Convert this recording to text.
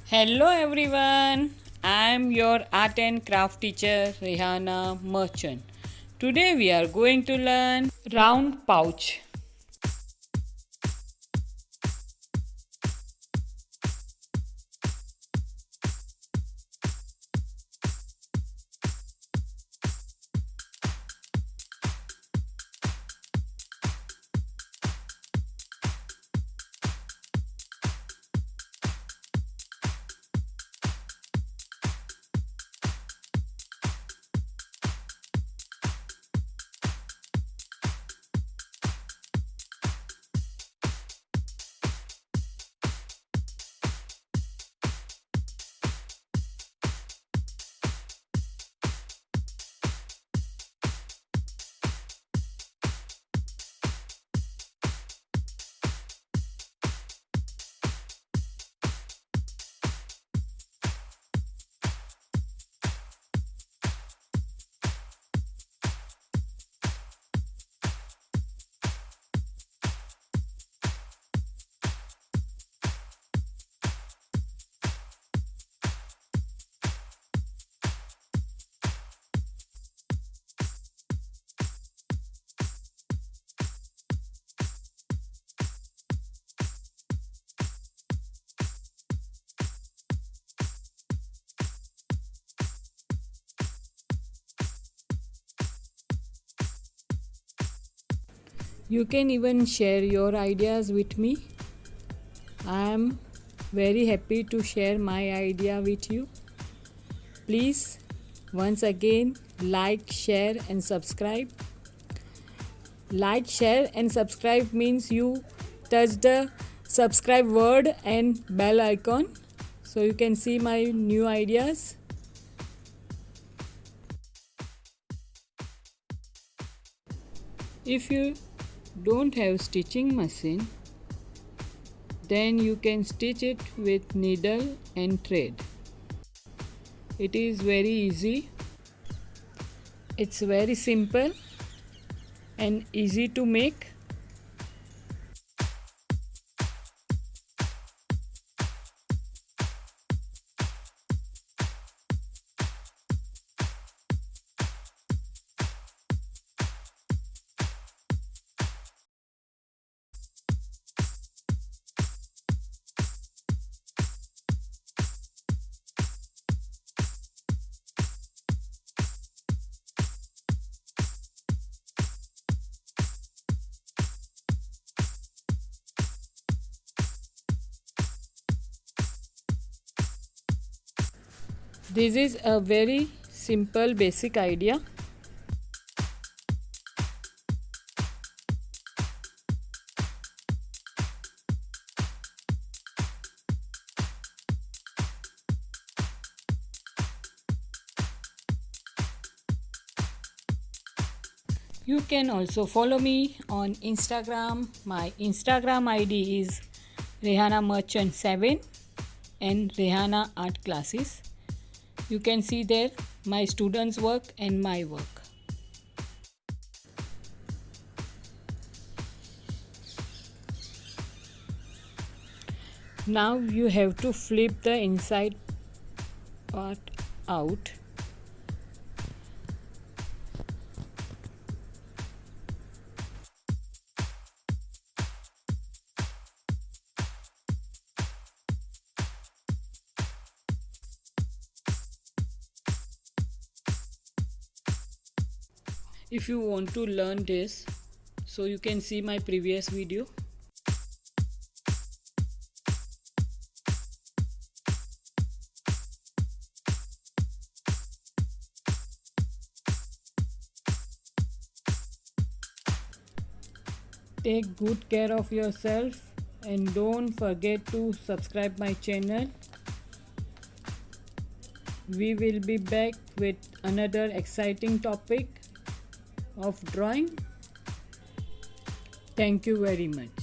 Hello everyone, I am your art and craft teacher Rehana Merchant. Today we are going to learn round pouch. You can even share your ideas with me. I am very happy to share my idea with you. Please, once again, like, share and subscribe. Like, share and subscribe means you touch the subscribe word and bell icon so you can see my new ideas. If you don't have stitching machine, then you can stitch it with needle and thread. It is very easy. It's very simple and easy to make. This is a very simple basic idea. You can also follow me on Instagram. My Instagram ID is Rehana Merchant 7 and Rehana Art Classes. You can see there my students' work and my work. Now you have to flip the inside part out. If you want to learn this, so you can see my previous video. Take good care of yourself and don't forget to subscribe my channel. We will be back with another exciting topic of drawing. Thank you very much.